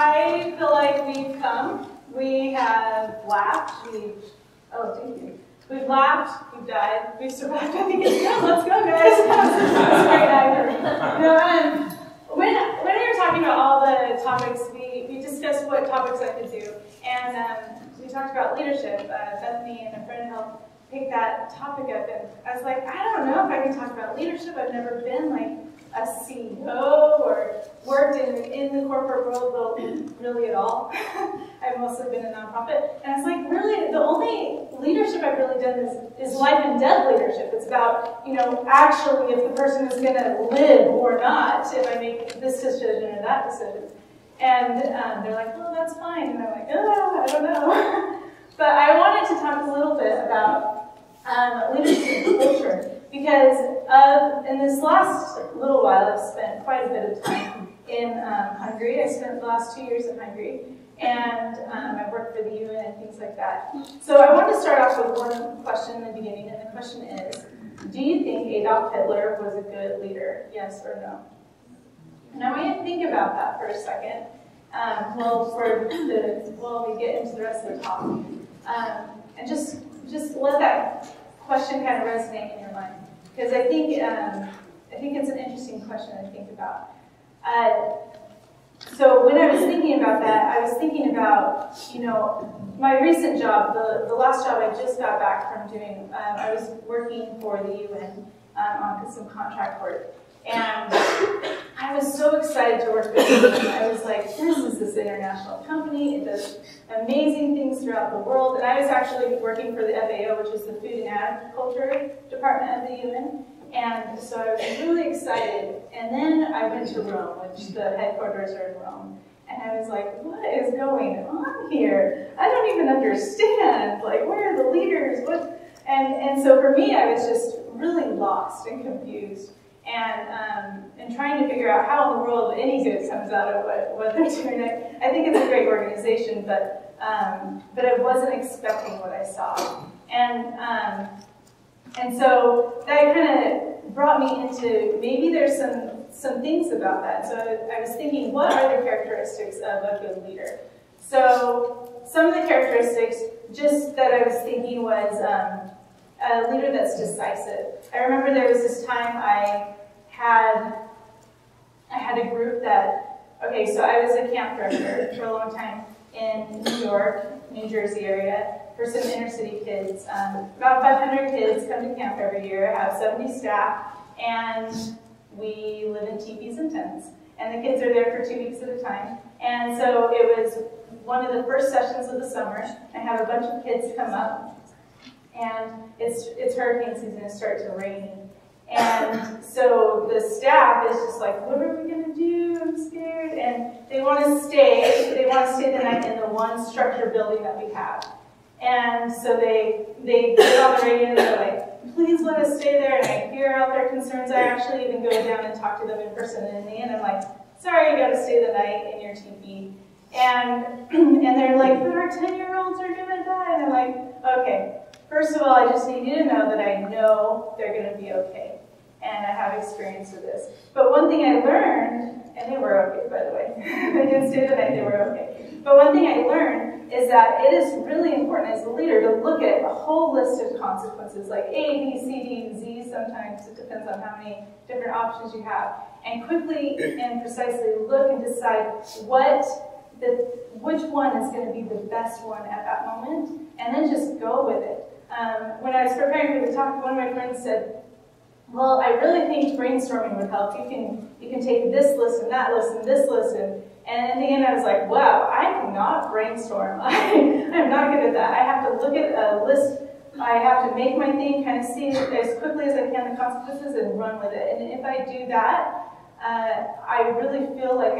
I feel like we've come. We have laughed. Oh, thank you. We've laughed. We've died. We've survived. I think it's good. Let's go, guys. That's a great night. No, when we were talking about all the topics, we discussed what topics I could do, and we talked about leadership. Bethany and a friend helped pick that topic up, and I was like, I don't know if I can talk about leadership. I've never been like a CEO or worked in the corporate world, well, really at all. I've mostly been a nonprofit. And it's like, really, the only leadership I've really done is life and death leadership. It's about, actually if the person is going to live or not, if I make this decision or that decision. And they're like, well, that's fine. And I'm like, I don't know. But I wanted to talk a little bit about leadership and culture. Because in this last little while, I've spent quite a bit of time in Hungary. I spent the last 2 years in Hungary, and I worked for the UN and things like that. So I want to start off with one question in the beginning, and the question is, do you think Adolf Hitler was a good leader? Yes or no? And I want you to think about that for a second. While we get into the rest of the talk, and just let that question kind of resonate in your mind, because I think it's an interesting question to think about. So when I was thinking about that, I was thinking about my recent job, the last job I just got back from doing. I was working for the UN on some contract work, and I was so excited to work with them. I was like, this international company. It does amazing things throughout the world. And I was actually working for the FAO, which is the Food and Agriculture Department of the UN. And so I was really excited. And then I went to Rome, which the headquarters are in Rome. And I was like, what is going on here? I don't even understand. Like, where are the leaders? And so for me, I was just really lost and confused. And trying to figure out how in the world any good comes out of what they're doing. I think it's a great organization, but I wasn't expecting what I saw. And so that kind of brought me into, maybe there's some things about that. So I was thinking, what are the characteristics of a good leader? So some of the characteristics just that I was thinking was a leader that's decisive. I remember there was this time I had a group that, so I was a camp director for a long time in New York, New Jersey area for some inner city kids. About 500 kids come to camp every year. I have 70 staff, and we live in teepees and tents. And the kids are there for 2 weeks at a time. And so it was one of the first sessions of the summer. I have a bunch of kids come up, and it's hurricane season. It starts to rain. And so the staff is just like, what are we going to do? I'm scared. And they want to stay the night in the one structured building that we have. And so they get on the radio and they're like, please let us stay there. And I hear out their concerns. I actually even go down and talk to them in person. And in the end, I'm like, sorry, you got to stay the night in your teepee. And they're like, but our 10-year-olds are going to die. And I'm like, okay, first of all, I just need you to know that I know they're going to be okay. And I have experience with this. But one thing I learned, and they were okay, by the way. They didn't stay the night, they were okay. But one thing I learned is that it is really important as a leader to look at a whole list of consequences, like A, B, C, D, and Z. Sometimes it depends on how many different options you have. And quickly and precisely look and decide which one is going to be the best one at that moment, and then just go with it. When I was preparing for the talk, one of my friends said, well, I really think brainstorming would help. You can take this list and that list and this list, and in the end I was like, wow, I cannot brainstorm. I'm not good at that. I have to look at a list. I have to make my thing, kind of see it as quickly as I can, the consequences, and run with it. And if I do that, I really feel like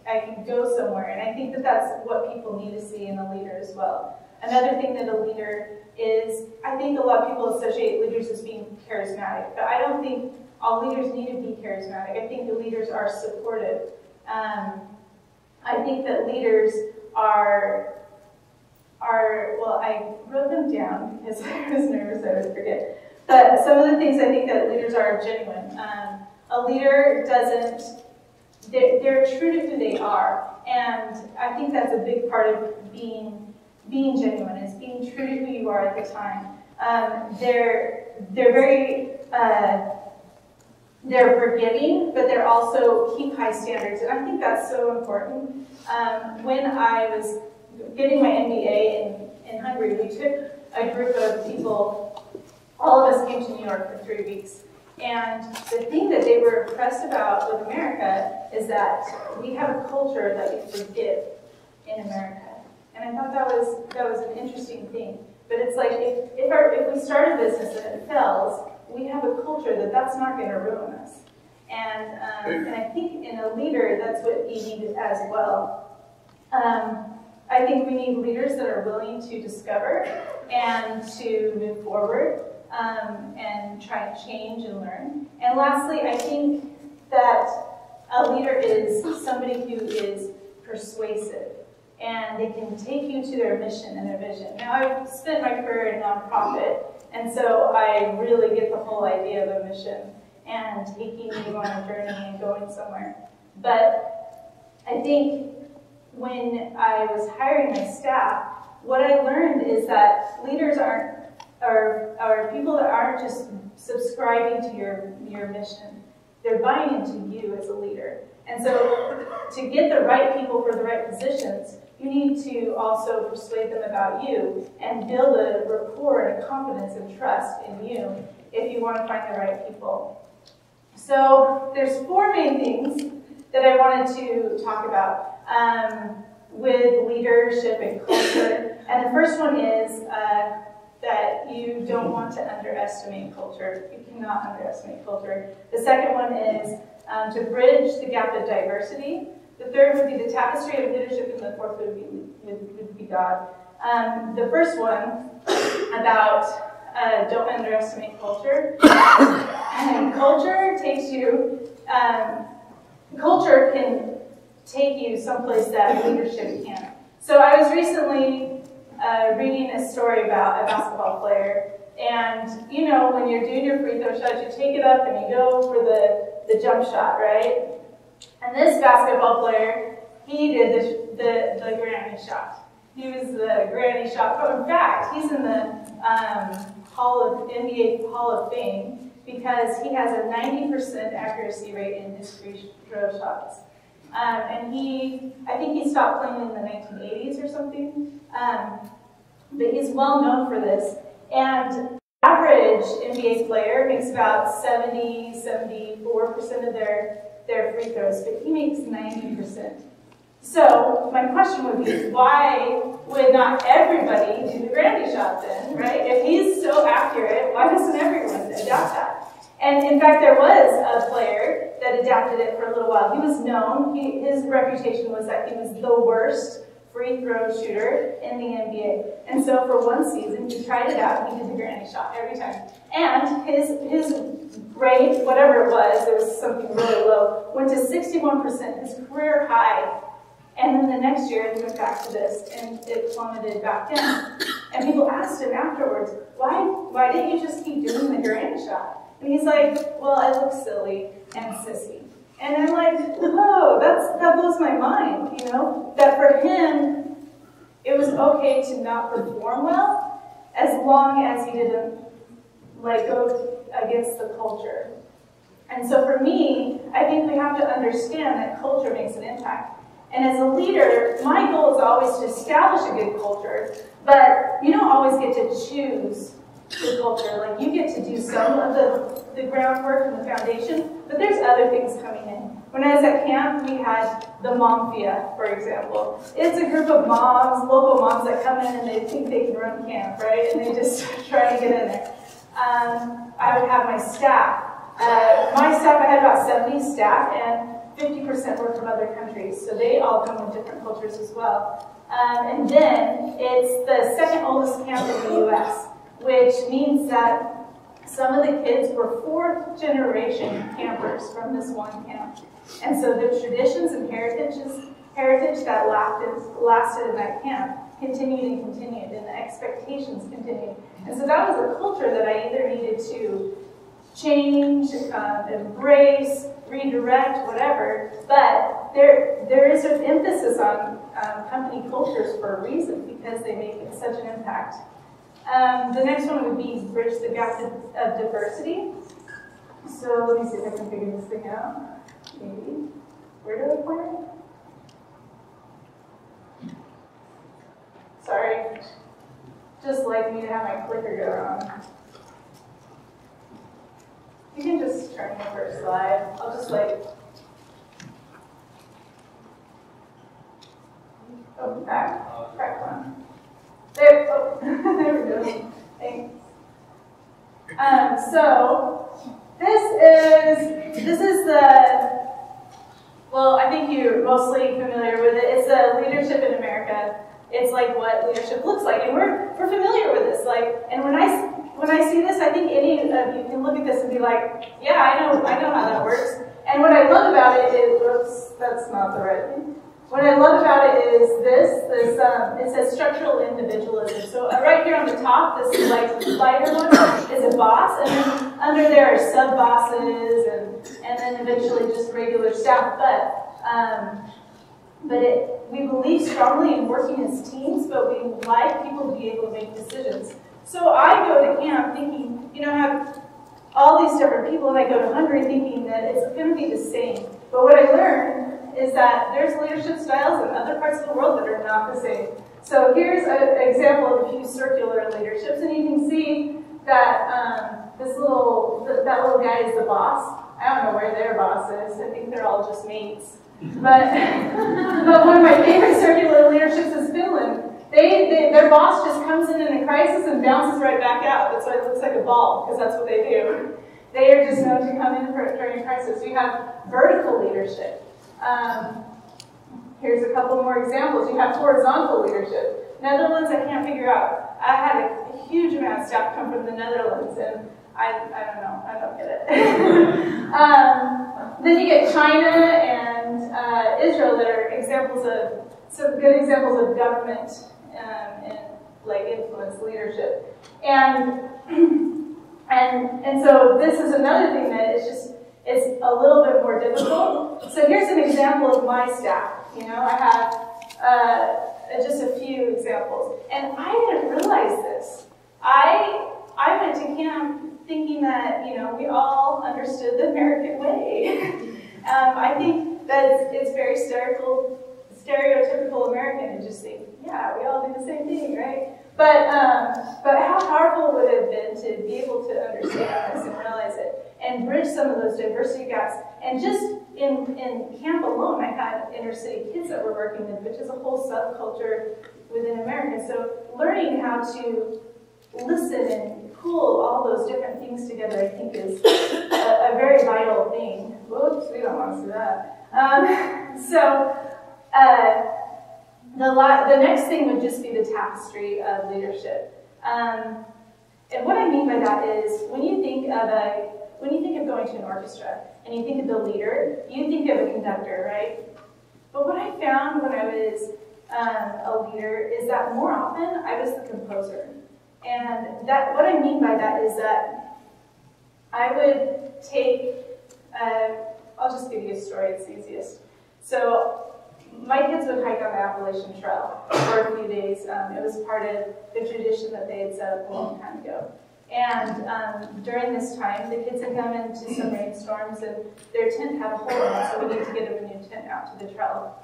I can go somewhere. And I think that that's what people need to see in a leader as well. Another thing that a leader is, I think a lot of people associate leaders as being charismatic, but I don't think all leaders need to be charismatic. I think the leaders are supportive. I think that leaders are, well, I wrote them down because I was nervous I would forget. But some of the things I think that leaders are genuine. A leader doesn't they're true to who they are, and I think that's a big part of being genuine, is being true to who you are at the time. They're very they're forgiving, but they're also keep high standards, and I think that's so important. When I was getting my MBA in Hungary, we took a group of people. All of us came to New York for 3 weeks. And the thing that they were impressed about with America is that we have a culture that we forgive in America. And I thought that was an interesting thing. But it's like, if we start a business and it fails, we have a culture that's not going to ruin us. And I think in a leader, that's what you need as well. I think we need leaders that are willing to discover and to move forward. And try and change and learn. And lastly, I think that a leader is somebody who is persuasive, and they can take you to their mission and their vision. Now, I've spent my career in nonprofit, and so I really get the whole idea of a mission and taking you on a journey and going somewhere. But I think when I was hiring my staff, what I learned is that leaders are people that aren't just subscribing to your mission. They're buying into you as a leader. And so to get the right people for the right positions, you need to also persuade them about you and build a rapport and a confidence and trust in you if you want to find the right people. So there's 4 main things that I wanted to talk about with leadership and culture. And the first one is that you don't want to underestimate culture. You cannot underestimate culture. The second one is to bridge the gap of diversity. The third would be the tapestry of leadership, and the fourth would be God. The first one about don't underestimate culture. And culture takes you. Culture can take you someplace that leadership can't. So I was recently reading a story about a basketball player, and you know, when you're doing your free throw shot, you take it up and you go for the jump shot, right? And this basketball player, he did the granny shot. He was the granny shot. Oh, in fact, he's in the NBA Hall of Fame because he has a 90% accuracy rate in his free throw shots. And I think he stopped playing in the 1980s or something. But he's well known for this. And the average NBA player makes about 74% of their free throws, but he makes 90%. So my question would be, why would not everybody do the granny shot then, right? If he's so accurate, why doesn't everyone adapt that? And in fact, there was a player that adapted it for a little while. He was known, his reputation was that he was the worst free throw shooter in the NBA. And so for one season, he tried it out, and he did the granny shot every time. And his grade, whatever it was something really low, went to 61%, his career high. And then the next year, he went back to this, and it plummeted back down. And people asked him afterwards, why didn't you just keep doing the granny shot? And he's like, well, I look silly and sissy. And I'm like, whoa, that blows my mind, you know? That for him, it was okay to not perform well as long as he didn't go against the culture. And so for me, I think we have to understand that culture makes an impact. And as a leader, my goal is always to establish a good culture, but you don't always get to choose the culture. Like, you get to do some of the groundwork and the foundation, but there's other things coming in. When I was at camp, we had the Momfia, for example. It's a group of moms, local moms that come in and they think they can run camp, right? And they just try to get in there. I would have my staff. I had about 70 staff, and 50% were from other countries, so they all come with different cultures as well. And then it's the second oldest camp in the U.S., which means that some of the kids were 4th generation campers from this one camp. And so the traditions and heritage that lasted in that camp continued and continued, and the expectations continued. And so that was a culture that I either needed to change, embrace, redirect, whatever, but there is an emphasis on company cultures for a reason, because they make such an impact. The next one would be bridge the gap of diversity. So let me see if I can figure this thing out. Maybe. Where do I point it? Sorry. Just like me to have my clicker go wrong. You can just turn me over a slide. I'll just like, oh, back one. There, oh, there we go. Thanks. So this is the, well, I think you're mostly familiar with it. It's the Leadership in America. It's like what leadership looks like, and we're familiar with this. Like, and when I see this, I think any of you can look at this and be like, yeah, I know how that works. And what I love about it is, whoops, that's not the right thing. What I love about it is it says structural individualism. So right here on the top, this like lighter one is a boss, and then under there are sub bosses, and then eventually just regular staff. But we believe strongly in working as teams, but we like people to be able to make decisions. So I go to camp thinking, I have all these different people, and I go to Hungary thinking that it's going to be the same. But what I learned is that there's leadership styles in other parts of the world that are not the same. So here's an example of a few circular leaderships, and you can see that that little guy is the boss. I don't know where their boss is. I think they're all just mates. But one of my favorite circular leaderships is Finland. Their boss just comes in a crisis and bounces right back out. That's why it looks like a ball, because that's what they do. They are just known to come in during a crisis. You have vertical leadership. Here's a couple more examples. You have horizontal leadership. Netherlands, I can't figure out. I had a huge amount of staff come from the Netherlands, and I don't know. I don't get it. Then you get China and Israel that are examples of some good examples of government and like influence leadership. And so this is another thing that it's a little bit more difficult. So here's an example of my staff. I have just a few examples, and I didn't realize this. I went to camp thinking that we all understood the American way. I think that it's very stereotypical American to just think, yeah, we all do the same thing, right? But how powerful would it have been to be able to understand this and realize it and bridge some of those diversity gaps? And just in camp alone, I had inner city kids that we're working with, which is a whole subculture within America. So learning how to listen and pull all those different things together, I think, is a very vital thing. Whoops, we don't want to see that. The next thing would just be the tapestry of leadership. And what I mean by that is when you think of going to an orchestra and you think of the leader, you think of a conductor, right? But what I found when I was a leader is that more often I was the composer. And what I mean by that is that I would take, I'll just give you a story, it's easiest. So my kids would hike on the Appalachian Trail for a few days. It was part of the tradition that they had set up a long time ago. And during this time, the kids had come into some rainstorms, and their tent had a hole in it, so we need to get them a new tent out to the trail.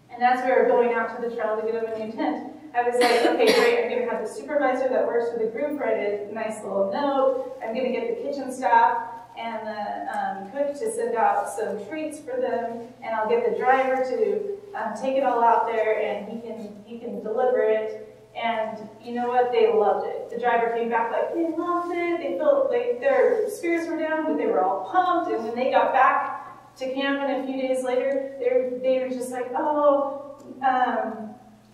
And as we were going out to the trail to get them a new tent, I was like, okay, great, I'm going to have the supervisor that works with the group write a nice little note. I'm going to get the kitchen staff and the cook to send out some treats for them, and I'll get the driver to take it all out there, and he can deliver it. And you know what? They loved it. The driver came back like, they loved it. They felt like their spirits were down, but they were all pumped. And when they got back to camp and a few days later, they were just like, oh,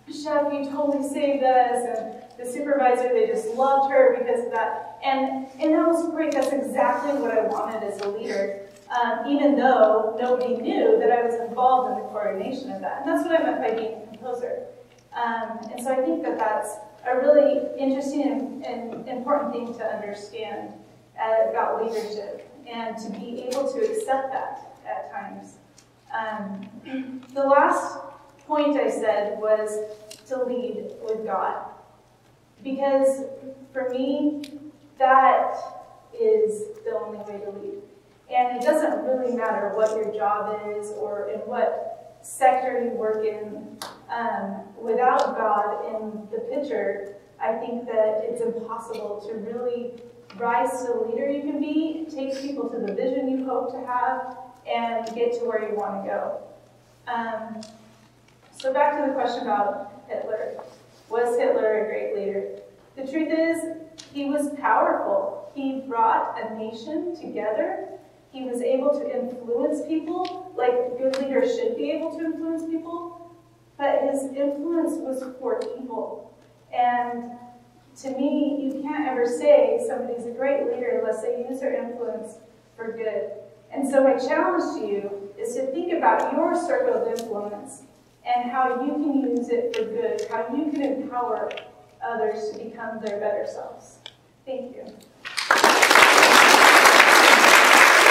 Chef, you totally saved us. And the supervisor, they just loved her because of that. And that was great. That's exactly what I wanted as a leader, even though nobody knew that I was involved in the coordination of that. And that's what I meant by being a composer. And so I think that that's a really interesting and important thing to understand about leadership and to be able to accept that at times. The last point I said was to lead with God. Because for me, that is the only way to lead. And it doesn't really matter what your job is or in what sector you work in. Without God in the picture, I think that it's impossible to really rise to the leader you can be, take people to the vision you hope to have, and get to where you want to go. So back to the question about Hitler. Was Hitler a great leader? The truth is, he was powerful. He brought a nation together. He was able to influence people like good leaders should be able to influence people, but his influence was for evil. And to me, you can't ever say somebody's a great leader unless they use their influence for good. And so my challenge to you is to think about your circle of influence and how you can use it for good, how you can empower others to become their better selves. Thank you.